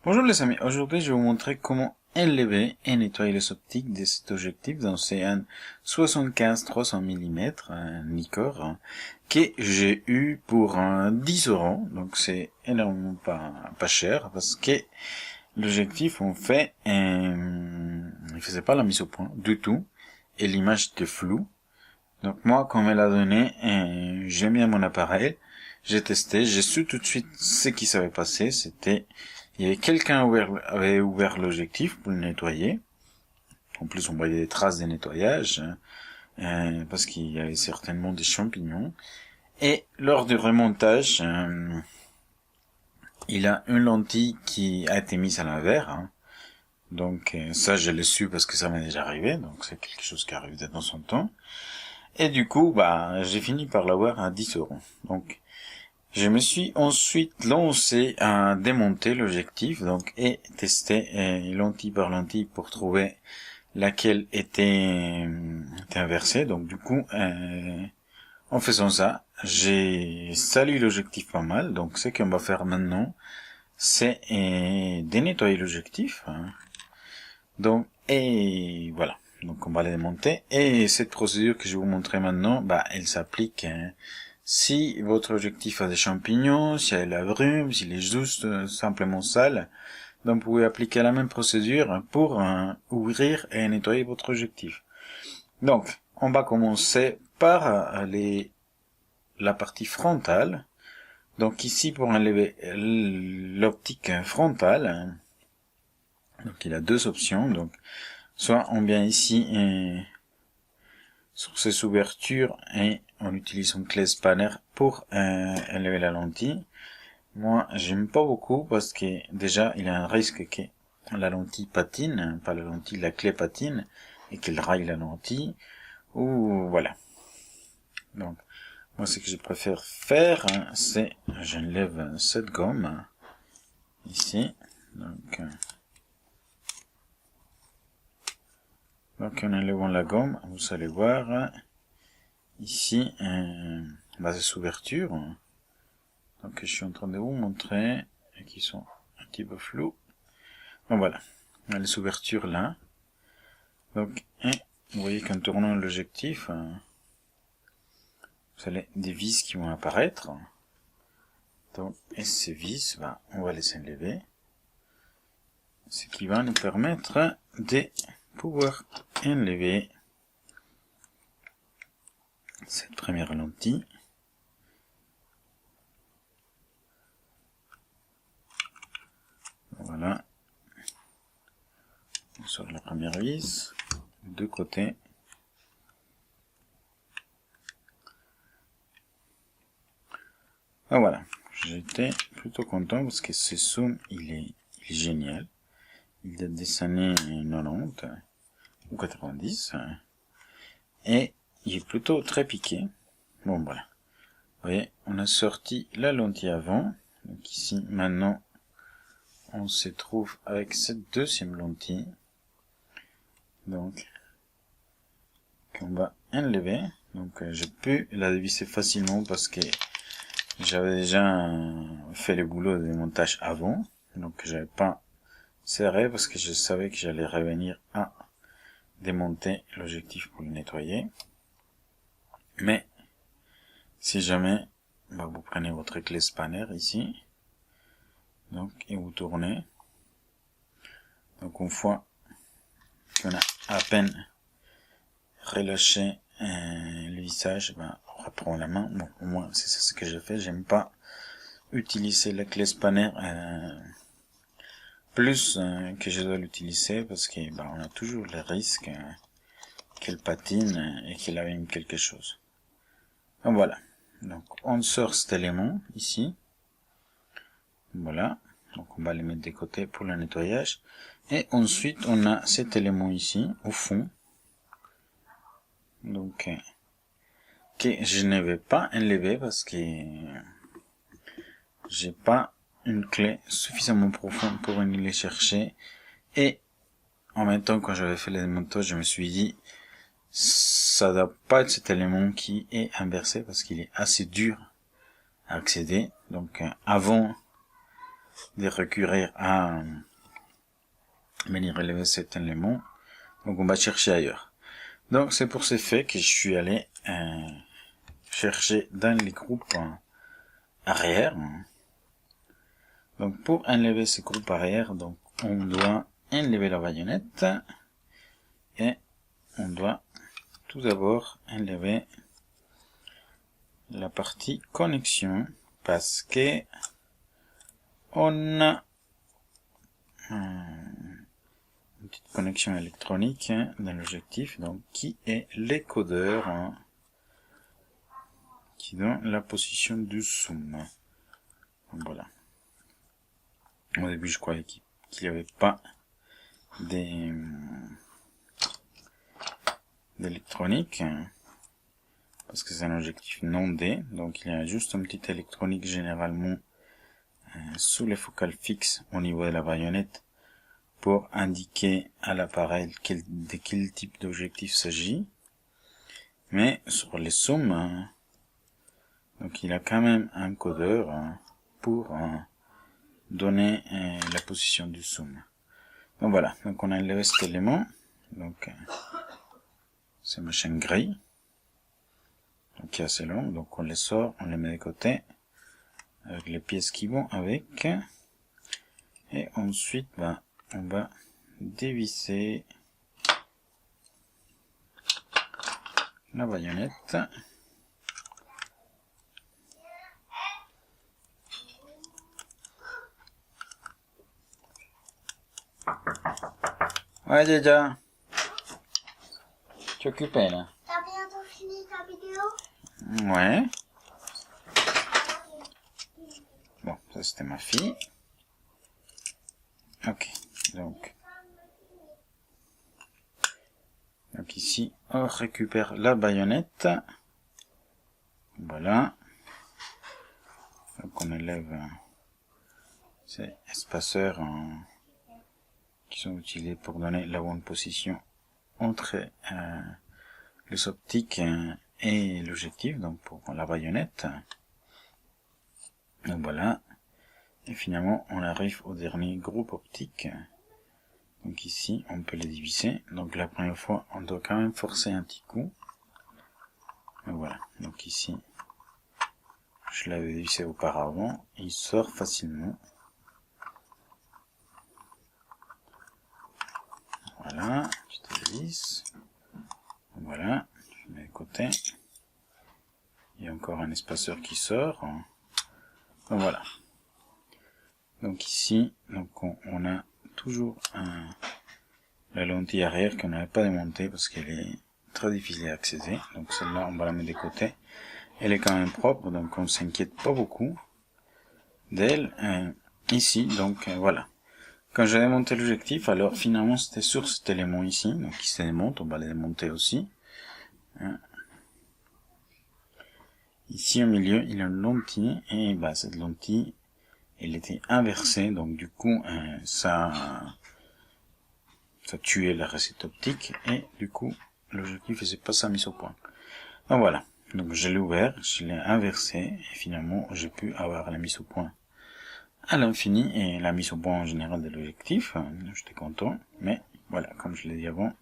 Bonjour les amis, aujourd'hui je vais vous montrer comment enlever et nettoyer les optiques de cet objectif. Donc c'est un 75-300 mm, un Nikkor, que j'ai eu pour 10 euros. Donc c'est énormément pas cher parce que l'objectif en fait, il faisait pas la mise au point du tout et l'image était floue. Donc moi, quand on me l'a donné, j'ai mis à mon appareil, j'ai testé, j'ai su tout de suite ce qui s'avait passé. Il y avait quelqu'un avait ouvert l'objectif pour le nettoyer. En plus, on voyait des traces de nettoyage, parce qu'il y avait certainement des champignons. Et lors du remontage, il a une lentille qui a été mise à l'envers, hein. Donc ça, je l'ai su parce que ça m'est déjà arrivé. Donc c'est quelque chose qui arrive de temps en temps. Et du coup, j'ai fini par l'avoir à 10 euros. Donc, je me suis ensuite lancé à démonter l'objectif, et tester lentille par lentille pour trouver laquelle était inversée. Donc, du coup, en faisant ça, j'ai sali l'objectif pas mal. Donc, ce qu'on va faire maintenant, c'est dénettoyer l'objectif, hein. Donc, et voilà. Donc, on va les démonter. Et cette procédure que je vais vous montrer maintenant, elle s'applique, hein, si votre objectif a des champignons, s'il y a la brume, s'il est juste simplement sale. Donc, vous pouvez appliquer la même procédure pour ouvrir et nettoyer votre objectif. Donc, on va commencer par la partie frontale. Donc, ici, pour enlever l'optique frontale, donc il a deux options. Donc, soit on vient ici sur ces ouvertures et on utilise une clé spanner pour enlever la lentille. Moi, j'aime pas beaucoup parce que déjà, il y a un risque que la lentille patine, pas la lentille, la clé patine et qu'elle raille la lentille. Ou voilà. Donc, moi, ce que je préfère faire, c'est j'enlève cette gomme ici. Donc en enlevant la gomme, vous allez voir ici ces ouvertures. Donc je suis en train de vous montrer et qui sont un petit peu floues. Donc voilà, on a les ouvertures là. Donc vous voyez qu'en tournant l'objectif, vous avez des vis qui vont apparaître. Donc et ces vis, on va les enlever. Ce qui va nous permettre de pouvoir enlever cette première lentille. Voilà. On sort la première vis, de côté. Voilà. J'étais plutôt content parce que ce zoom, il est génial. Il date des années 90 ou 90. Et il est plutôt très piqué. Bon, voilà. Vous voyez, on a sorti la lentille avant. Donc ici, maintenant, on se trouve avec cette deuxième lentille. Donc, qu'on va enlever. Donc, je peux la dévisser facilement parce que j'avais déjà fait le boulot de montage avant. Donc, j'avais pas serré parce que je savais que j'allais revenir à démonter l'objectif pour le nettoyer. Mais, si jamais, vous prenez votre clé spanner ici. Donc, et vous tournez. Donc, une fois qu'on a à peine relâché le visage, on reprend la main. Bon, au moins, c'est ce que j'ai fait. J'aime pas utiliser la clé spanner plus que je dois l'utiliser parce que on a toujours le risque qu'elle patine et qu'elle abîme quelque chose. Donc voilà. Donc on sort cet élément ici. Voilà. Donc on va les mettre de côté pour le nettoyage. Et ensuite on a cet élément ici au fond. Donc que je ne vais pas enlever parce que j'ai pas une clé suffisamment profonde pour venir les chercher. Et en même temps, quand j'avais fait le démontage, je me suis dit, ça doit pas être cet élément qui est inversé parce qu'il est assez dur à accéder. Donc, avant de recourir à venir relever cet élément. Donc on va chercher ailleurs. Donc c'est pour ce fait que je suis allé chercher dans les groupes arrière. Donc pour enlever ce groupe arrière, donc on doit enlever la baïonnette et on doit tout d'abord enlever la partie connexion parce que on a une petite connexion électronique dans l'objectif, donc qui est l'écodeur qui donne la position du zoom. Donc, voilà. Au début, je croyais qu'il n'y avait pas d'électronique parce que c'est un objectif non D, donc il y a juste un petit électronique généralement sous les focales fixes au niveau de la baïonnette pour indiquer à l'appareil de quel type d'objectif s'agit. Mais sur les zooms, donc il a quand même un codeur pour donner la position du zoom. Donc voilà, donc on a enlevé cet élément, donc c'est ma chaîne gris, donc qui est assez long, donc on les sort, on les met de côté, avec les pièces qui vont avec, et ensuite on va dévisser la baïonnette. Ouais, déjà. Tu es occupé là? T'as bientôt fini ta vidéo? Ouais. Bon, ça c'était ma fille. Ok, donc ici, on récupère la baïonnette. Voilà. Donc on enlève ces espaceurs qui sont utilisés pour donner la bonne position entre les optiques et l'objectif, donc pour la baïonnette. Donc voilà. Et finalement, on arrive au dernier groupe optique. Donc ici, on peut les diviser. Donc la première fois, on doit quand même forcer un petit coup. Et voilà. Donc ici, je l'avais divisé auparavant. Il sort facilement. Voilà. Je dévisse. Voilà. Je mets de côté. Il y a encore un espaceur qui sort. Donc voilà. Donc ici, donc on a toujours la lentille arrière qu'on n'avait pas démontée parce qu'elle est très difficile à accéder. Donc celle-là, on va la mettre de côté. Elle est quand même propre, donc on s'inquiète pas beaucoup d'elle. Ici, donc voilà. Quand j'ai démonté l'objectif, alors finalement c'était sur cet élément ici, donc il se démonte, on va le démonter aussi. Ici au milieu, il y a une lentille, et cette lentille, elle était inversée, donc du coup, ça tuait la recette optique, et du coup, l'objectif faisait pas sa mise au point. Donc voilà, donc je l'ai ouvert, je l'ai inversé, et finalement, j'ai pu avoir la mise au point à l'infini, et la mise au point en général de l'objectif. J'étais content, mais voilà, comme je l'ai dit avant,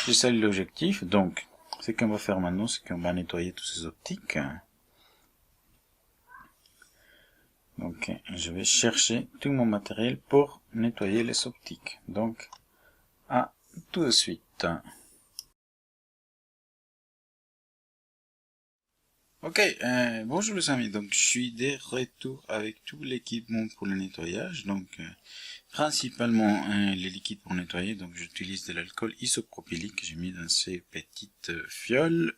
j'ai salé l'objectif, donc, ce qu'on va faire maintenant, c'est qu'on va nettoyer tous ces optiques. Donc, je vais chercher tout mon matériel pour nettoyer les optiques. Donc, à tout de suite. Ok, bonjour les amis. Donc, je suis de retour avec tout l'équipement pour le nettoyage. Donc, principalement les liquides pour nettoyer. Donc, j'utilise de l'alcool isopropylique que j'ai mis dans ces petites fioles.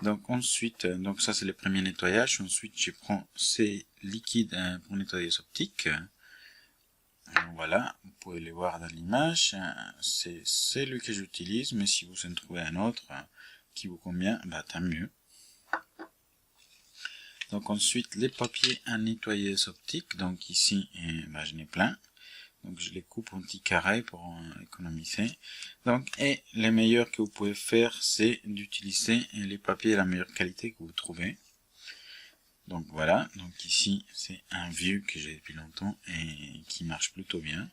Donc ensuite, donc ça c'est le premier nettoyage. Ensuite, je prends ces liquides pour nettoyer les optiques. Voilà, vous pouvez les voir dans l'image. C'est celui que j'utilise, mais si vous en trouvez un autre qui vous convient, tant mieux. Donc ensuite, les papiers à nettoyer les optiques. Donc ici, j'en ai plein. Donc je les coupe en petits carrés pour économiser. Donc, et les meilleurs que vous pouvez faire, c'est d'utiliser les papiers de la meilleure qualité que vous trouvez. Donc voilà, donc ici c'est un vieux que j'ai depuis longtemps et qui marche plutôt bien.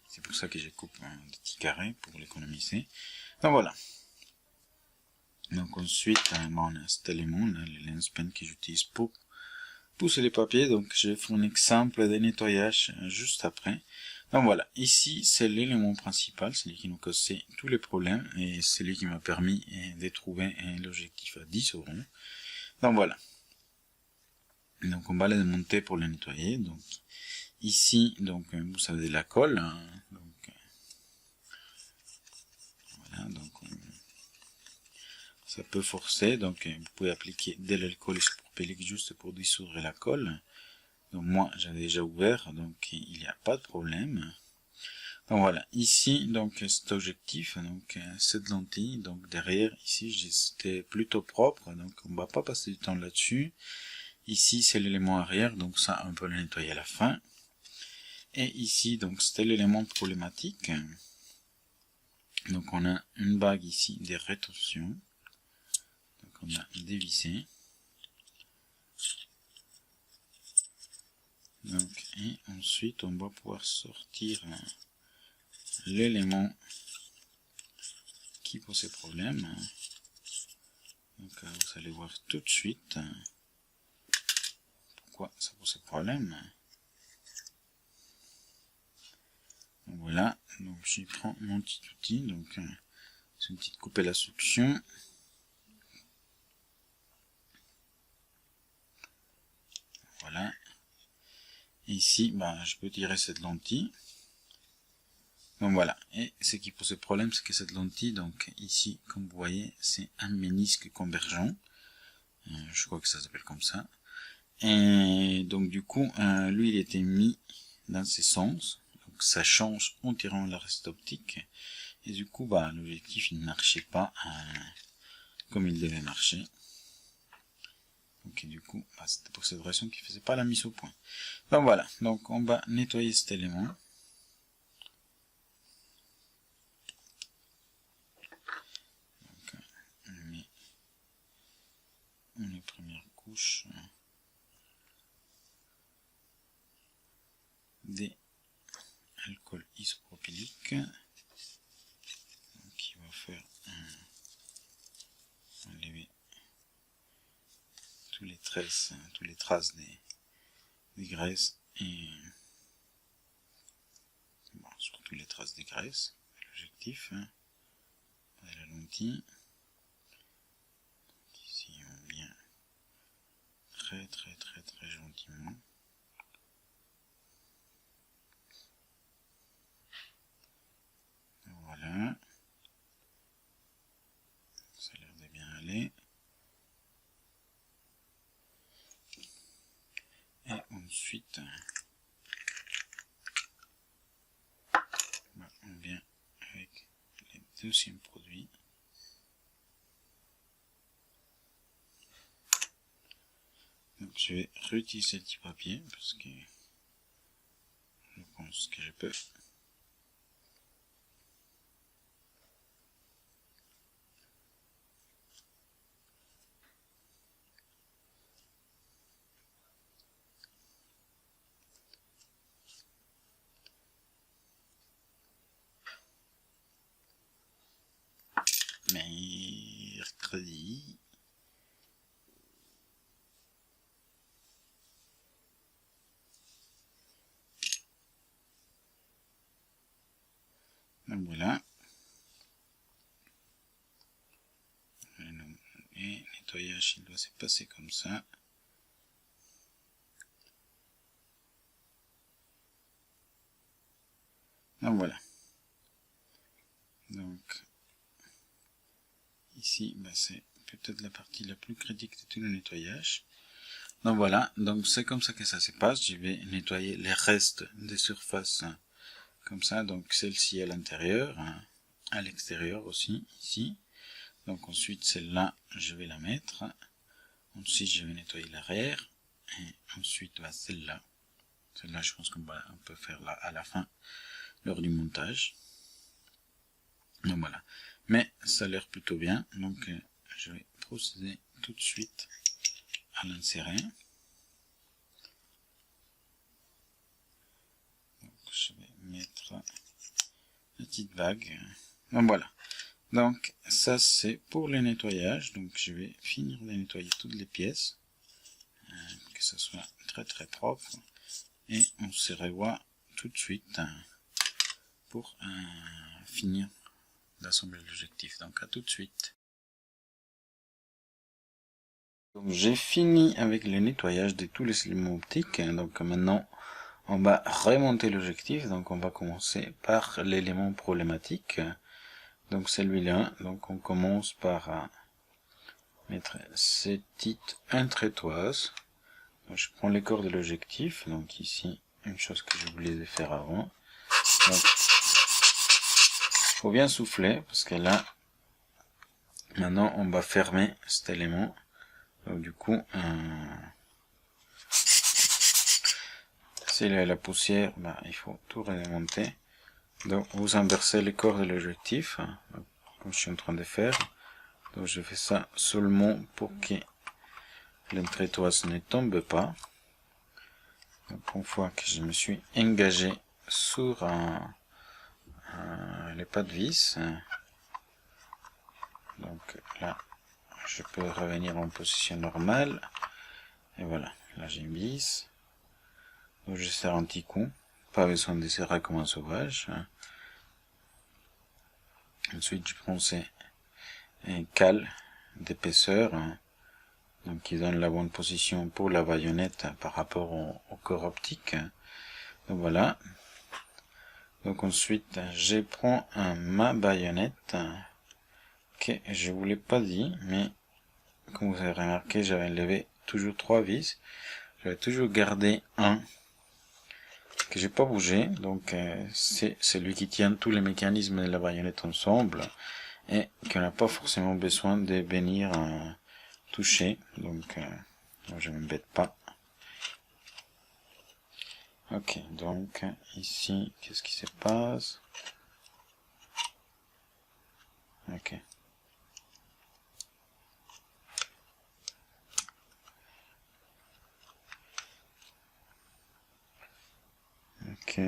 C'est pour ça que je coupe des petits carrés pour l'économiser. Donc voilà. Donc ensuite, on a cet élément, là, le lens pen que j'utilise pour pousser les papiers. Donc je fais un exemple de nettoyage juste après. Donc voilà, ici c'est l'élément principal, celui qui nous causait tous les problèmes et celui qui m'a permis de trouver l'objectif à 10 €. Donc voilà. Donc on va le démonter pour le nettoyer. Donc ici, donc vous avez de la colle. Hein, donc voilà, donc ça peut forcer. Donc vous pouvez appliquer de l'alcool isopropylique juste pour dissoudre la colle. Donc moi j'avais déjà ouvert, donc il n'y a pas de problème. Donc voilà, ici donc cet objectif, donc cette lentille, donc derrière ici c'était plutôt propre, donc on va pas passer du temps là-dessus. Ici c'est l'élément arrière, donc ça on peut le nettoyer à la fin. Et ici donc c'était l'élément problématique. Donc on a une bague ici des rétorsions, donc on a dévissé. Donc et ensuite on va pouvoir sortir l'élément qui posait problème. Donc vous allez voir tout de suite pourquoi ça posait problème. Donc voilà, donc j'y prends mon petit outil, donc c'est une petite coupe à la succion. Voilà. Et ici, je peux tirer cette lentille. Donc voilà, et ce qui pose problème, c'est que cette lentille, donc ici, comme vous voyez, c'est un ménisque convergent. Je crois que ça s'appelle comme ça. Et donc du coup, lui, il était mis dans ce sens. Donc ça change en tirant la reste optique. Et du coup, l'objectif, il ne marchait pas comme il devait marcher. Donc du coup, c'était pour cette raison qu'il ne faisait pas la mise au point. Donc voilà, donc on va nettoyer cet élément. Donc, on met une première couche des alcool isopropylique qui va faire enlever tous les traces des graisses et surtout les traces des graisses. L'objectif de la lentille. Ici on vient très gentiment. Voilà, ça a l'air de bien aller. Et ensuite, on vient avec le deuxième produit. Donc je vais réutiliser le petit papier parce que je pense que je peux. Mercredi. Donc voilà. Et nettoyage, il doit se passer comme ça. Donc voilà. Donc ici, c'est peut-être la partie la plus critique de tout le nettoyage. Donc voilà, donc c'est comme ça que ça se passe. Je vais nettoyer les restes des surfaces comme ça. Donc celle-ci à l'intérieur, à l'extérieur aussi, ici. Donc ensuite celle-là, je vais la mettre. Ensuite je vais nettoyer l'arrière. Et ensuite celle-là. Celle-là je pense qu'on peut faire là à la fin, lors du montage. Donc voilà. Mais ça a l'air plutôt bien. Donc je vais procéder tout de suite à l'insérer. mettre la petite bague. Donc voilà. Donc ça c'est pour le nettoyage. Donc je vais finir de nettoyer toutes les pièces, que ça soit très très propre. Et on se revoit tout de suite pour finir d'assembler l'objectif. Donc à tout de suite. Donc j'ai fini avec le nettoyage de tous les éléments optiques. Donc maintenant on va remonter l'objectif. Donc on va commencer par l'élément problématique. Donc celui-là. Donc on commence par mettre cette petite intrétoise. Donc je prends les corps de l'objectif. Donc ici une chose que je voulais faire avant. Donc faut bien souffler parce que là maintenant on va fermer cet élément. Donc du coup s'il y a la poussière, il faut tout remonter. Donc vous inversez les corps de l'objectif, comme je suis en train de faire. Donc je fais ça seulement pour que l'entrétoise ne tombe pas. Donc une fois que je me suis engagé sur les pas de vis, donc là je peux revenir en position normale. Et voilà, là j'ai une vis. Donc je serre un petit coup, pas besoin de serrer comme un sauvage. Ensuite je prends ces cales d'épaisseur, donc qui donnent la bonne position pour la baïonnette par rapport au corps optique. Donc voilà. Donc ensuite je prends ma baïonnette que je vous l'ai pas dit, mais comme vous avez remarqué, j'avais enlevé toujours 3 vis. J'avais toujours gardé un que j'ai pas bougé, donc c'est celui qui tient tous les mécanismes de la baïonnette ensemble et qu'on n'a pas forcément besoin de venir toucher, donc je ne m'embête pas. Ok, donc ici qu'est-ce qui se passe? Ok. Ok,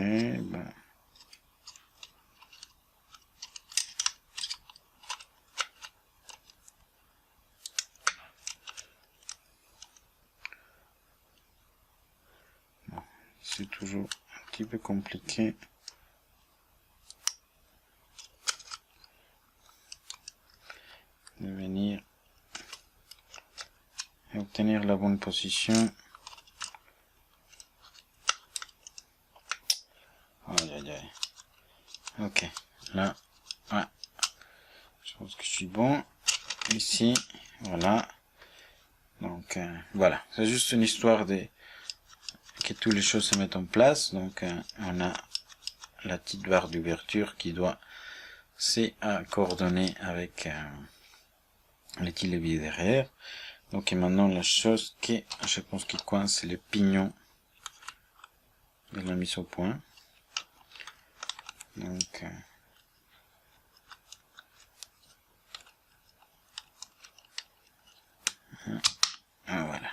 c'est toujours un petit peu compliqué. De venir et obtenir la bonne position. Aïe aïe aïe. Ok, là, ouais. Je pense que je suis bon. Ici, voilà. Donc voilà, c'est juste une histoire de que toutes les choses se mettent en place. Donc on a la petite barre d'ouverture qui doit se coordonner avec les petits leviers derrière. Donc et maintenant la chose qui, je pense, qui coince, c'est le pignon de la mise au point. Donc voilà.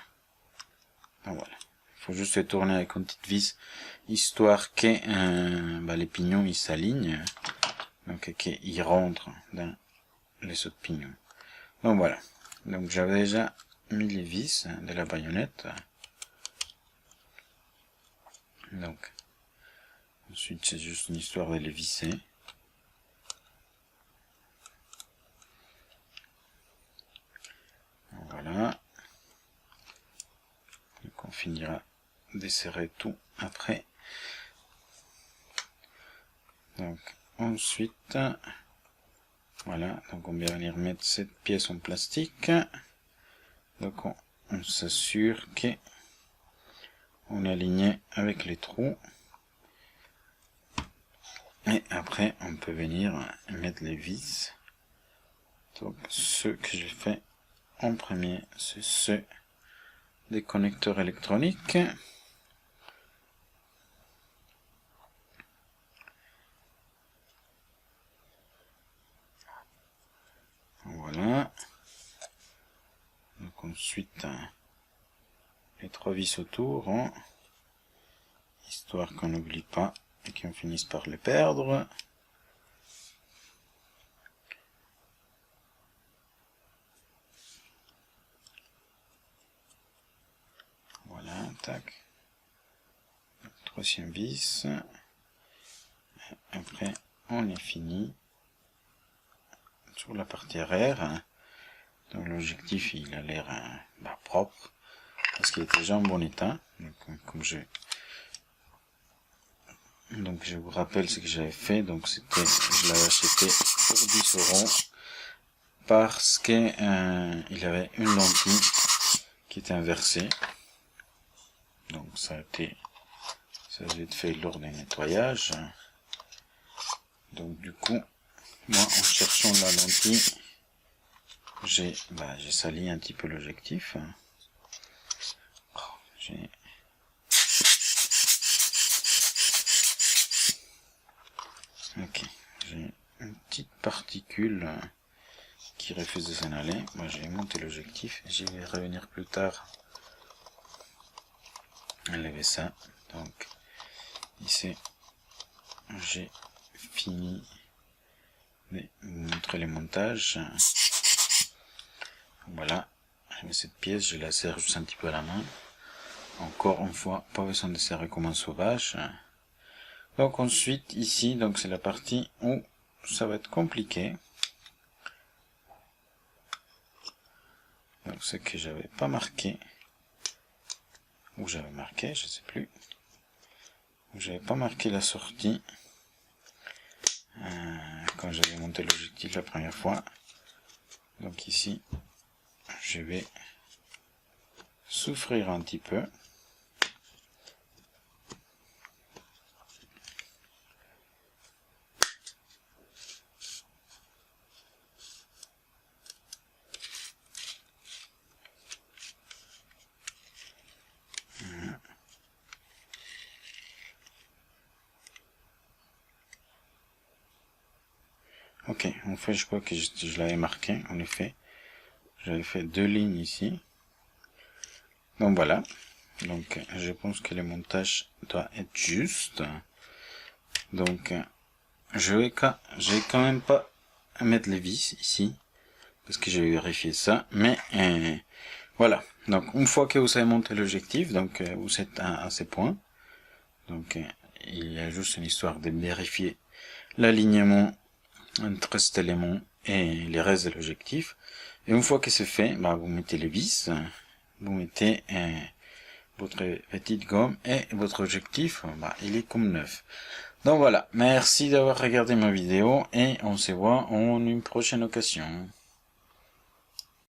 Voilà. Il faut juste tourner avec une petite vis histoire que les pignons ils s'alignent, donc qu'ils rentrent dans les autres pignons. Donc voilà. Donc j'avais déjà mis les vis de la baïonnette. Donc ensuite c'est juste une histoire de les visser. Voilà. Donc on finira de serrer tout après. Donc ensuite, voilà, donc on va venir mettre cette pièce en plastique. Donc on s'assure que on est aligné avec les trous. Et après on peut venir mettre les vis. Donc ce que j'ai fait en premier, c'est ceux des connecteurs électroniques. Voilà. Donc ensuite les 3 vis autour, histoire qu'on n'oublie pas et qu'on finisse par les perdre. Voilà, tac. Troisième vis. Après, on est fini sur la partie arrière. Donc l'objectif, il a l'air propre parce qu'il est déjà en bon état. Donc, je vous rappelle ce que j'avais fait. Donc c'était, je l'avais acheté pour 10 € parce que il avait une lentille qui était inversée. Donc ça devait être fait lors des nettoyages. Donc du coup, moi en cherchant la lentille, j'ai sali un petit peu l'objectif. Ok, j'ai une petite particule qui refuse de s'en aller. Moi j'ai monté l'objectif, j'y vais revenir plus tard enlever ça. Donc ici j'ai fini de vous montrer les montages. Voilà, je mets cette pièce, je la serre juste un petit peu à la main. Encore une fois, pas besoin de serrer comme un sauvage. Donc ensuite ici, donc c'est la partie où ça va être compliqué. Donc ce que j'avais pas marqué, ou j'avais marqué, je sais plus. J'avais pas marqué la sortie quand j'avais monté l'objectif la première fois. Donc ici, je vais souffrir un petit peu. Ok, en fait je crois que je l'avais marqué, en effet. J'avais fait 2 lignes ici. Donc voilà. Donc je pense que le montage doit être juste. Donc je vais quand même pas mettre les vis ici. Parce que j'ai vérifié ça. Mais voilà. Donc une fois que vous avez monté l'objectif, donc vous êtes à ces points. Donc il y a juste une histoire de vérifier l'alignement entre cet élément et les restes de l'objectif. Et une fois que c'est fait, vous mettez les vis, vous mettez votre petite gomme et votre objectif, il est comme neuf. Donc voilà, merci d'avoir regardé ma vidéo et on se voit en une prochaine occasion.